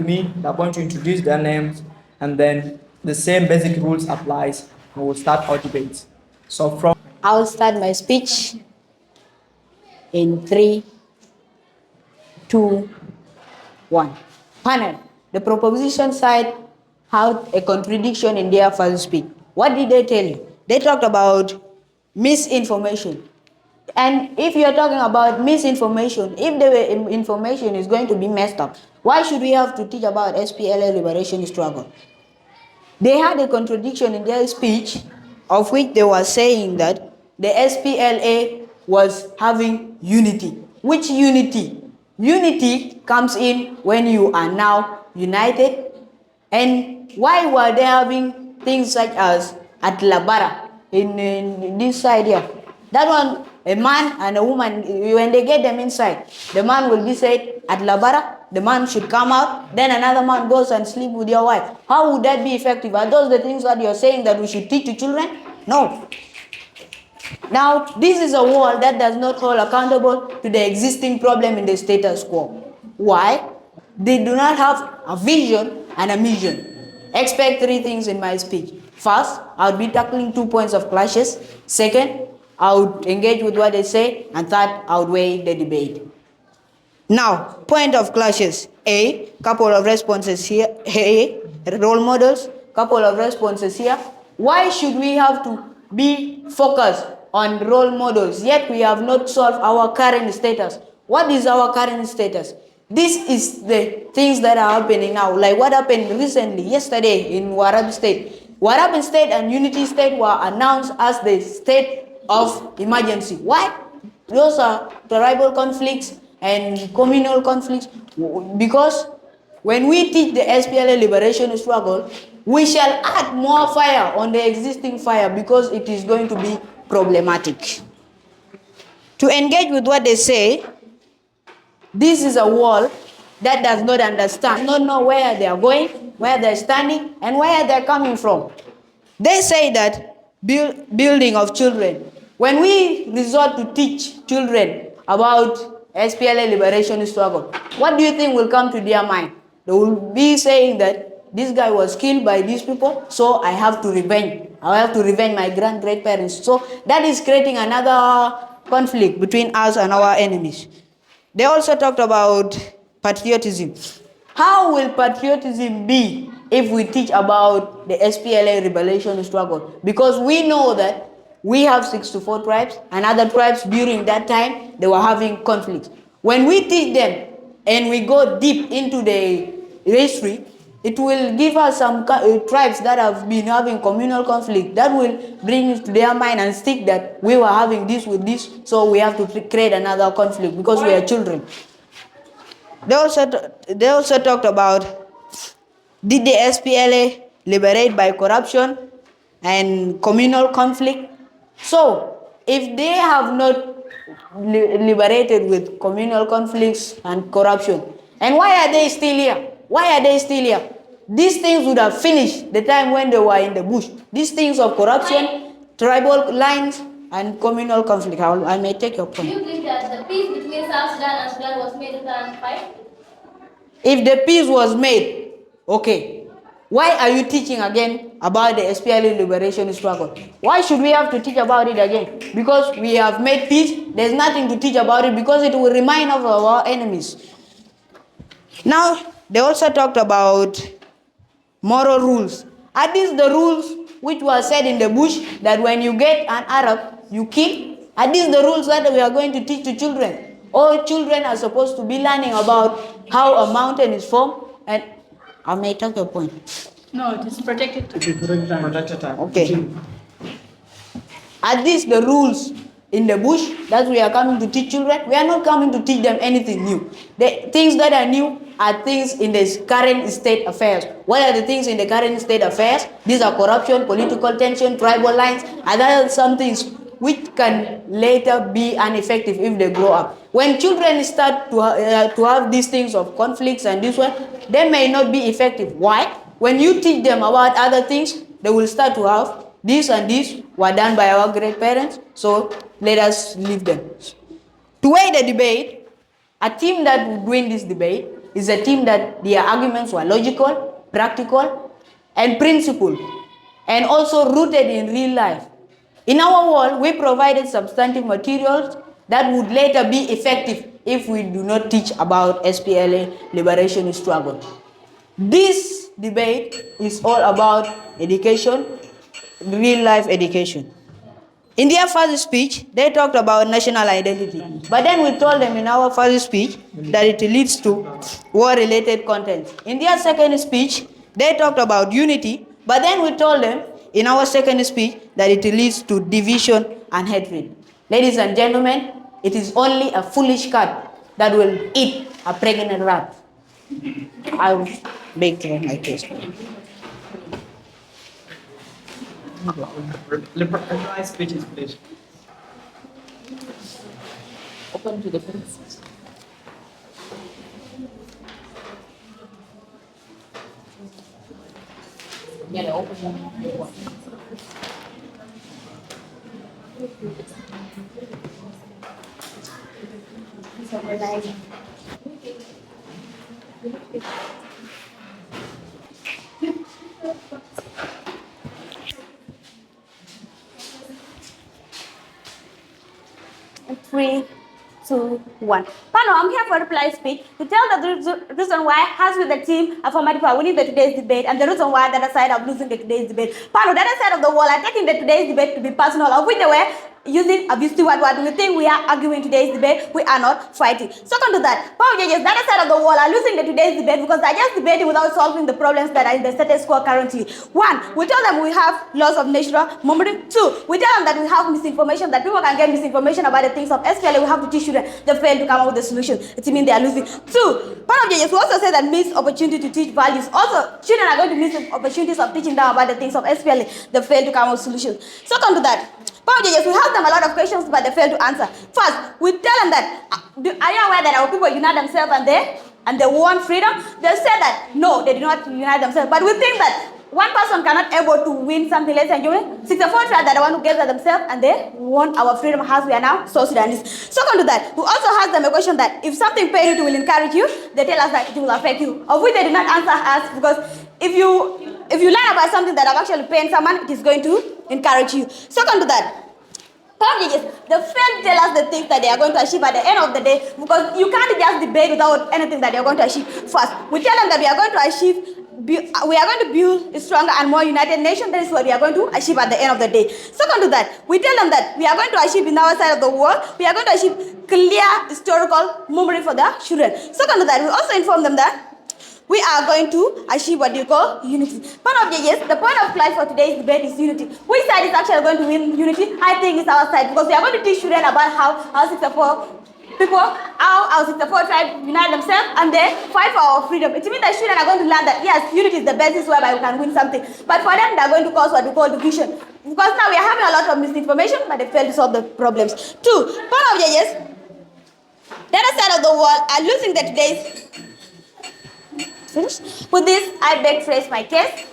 me, they're going to introduce their names, and then the same basic rules applies, and we'll start our debate. So from I'll start my speech in 3, 2, 1. Panel, the proposition side had a contradiction in their first speech. What did they tell you? They talked about misinformation. And if you're talking about misinformation, if the information is going to be messed up, why should we have to teach about SPLA liberation struggle? They had a contradiction in their speech, of which they were saying that the SPLA was having unity. Which unity? Unity comes in when you are now united. And why were they having things such as at Labara in this side here? That one, a man and a woman, when they get them inside, the man will be said at Labara, the man should come out, then another man goes and sleep with your wife. How would that be effective? Are those the things that you're saying that we should teach to children? No. Now, this is a world that does not hold accountable to the existing problem in the status quo. Why? They do not have a vision and a mission. Expect 3 things in my speech. First, I would be tackling 2 points of clashes. Second, I would engage with what they say. And third, I would weigh the debate. Now, point of clashes. A, couple of responses here. A, role models, couple of responses here. Why should we have to be focused on role models, yet we have not solved our current status? What is our current status? This is the things that are happening now, like what happened recently, yesterday in Warab State. Warab State and Unity State were announced as the state of emergency. Why? Those are tribal conflicts and communal conflicts, because when we teach the SPLA liberation struggle, we shall add more fire on the existing fire because it is going to be problematic. To engage with what they say, this is a wall that does not understand, not know where they are going, where they're standing, and where they're coming from. They say that building of children. When we resort to teach children about SPLA liberation struggle, what do you think will come to their mind? They will be saying that this guy was killed by these people, so I have to revenge. I have to revenge my great-parents. So that is creating another conflict between us and our enemies. They also talked about patriotism. How will patriotism be if we teach about the SPLA liberation struggle? Because we know that we have 64 tribes, and other tribes during that time, they were having conflicts. When we teach them and we go deep into the history, it will give us some tribes that have been having communal conflict that will bring it to their mind and stick that we were having this with this, so we have to create another conflict because we are children. They also talked about, did the SPLA liberate by corruption and communal conflict? So, if they have not liberated with communal conflicts and corruption, and why are they still here? Why are they still here? These things would have finished the time when they were in the bush. These things of corruption, tribal lines, and communal conflict. I may take your point. Do you think that the peace between South Sudan and Sudan was made in 2005? If the peace was made, okay. Why are you teaching again about the SPLA liberation struggle? Why should we have to teach about it again? Because we have made peace, there's nothing to teach about it because it will remind of our enemies. Now, they also talked about moral rules. Are these the rules which were said in the bush that when you get an Arab, you kill? Are these the rules that we are going to teach to children? All children are supposed to be learning about how a mountain is formed, and I may take your point. No, it is protected time. protected time. Okay. Are these the rules in the bush that we are coming to teach children? We are not coming to teach them anything new. The things that are new are things in the current state affairs. What are the things in the current state affairs? These are corruption, political tension, tribal lines, and there are some things which can later be ineffective if they grow up. When children start to have these things of conflicts and this one, they may not be effective. Why? When you teach them about other things, they will start to have this and this were done by our great parents, so let us leave them. To weigh the debate, a team that would win this debate is a team that their arguments were logical, practical, and principled, and also rooted in real life. In our world, we provided substantive materials that would later be effective if we do not teach about SPLA liberation struggle. This debate is all about education, real life education. In their first speech, they talked about national identity. But then we told them in our first speech that it leads to war-related content. In their second speech, they talked about unity. But then we told them in our second speech that it leads to division and hatred. Ladies and gentlemen, it is only a foolish cat that will eat a pregnant rat. I will make my case. Reply speeches, please. Open to the press. Yeah, open one. Three, 2, 1. Pano, I'm here for reply speech to tell the reason why, as with the team, and for my people, winning the today's debate, and the reason why the other side of losing the today's debate. Pano, the other side of the wall are taking the today's debate to be personal, of which they were using abusive word. What we think we are arguing today's debate, we are not fighting. Second to that, power judges, the other side of the wall are losing the today's debate because they're just debating without solving the problems that are in the status quo currently. One, we tell them we have loss of natural memory. Two, we tell them that we have misinformation, that people can get misinformation about the things of SPLA. We have to teach children. They fail to come up with a solution. It means they are losing. Two, power judges, we also say that missed opportunity to teach values. Also, children are going to miss opportunities of teaching them about the things of SPLA. They fail to come up with solutions. Second to that, power judges, we ask them a lot of questions, but they fail to answer. First, we tell them that, are you aware that our people unite themselves and they want freedom? They say that, no, they do not unite themselves. But we think that one person cannot able to win something less than human. 64 tribes that they want to gather themselves and they want our freedom as we are now South Sudanese. Second to that, we also ask them a question that if something pain you will encourage you, they tell us that it will affect you. Of which they did not answer us because if you learn about something that have actually pain someone, it is going to encourage you. Second to that, they fail to tell us the things that they are going to achieve at the end of the day because you can't just debate without anything that they are going to achieve. First, we tell them that we are going to build a stronger and more united nation. That is what we are going to achieve at the end of the day. Second to that, we tell them that we are going to achieve in our side of the world, we are going to achieve clear historical memory for the children. Second to that, we also inform them that we are going to achieve what you call unity. Point of the point of class for today's debate is unity. Which side is actually going to win unity? I think it's our side because we are going to teach children about how our 64 people, how our 64 tribes unite themselves and they fight for our freedom. It means that children are going to learn that yes, unity is the basis whereby we can win something. But for them, they are going to cause what we call division. Because now we are having a lot of misinformation, but they fail to solve the problems. Two, point of the other side of the world are losing the today's. Finish. With this, I beg to raise my case.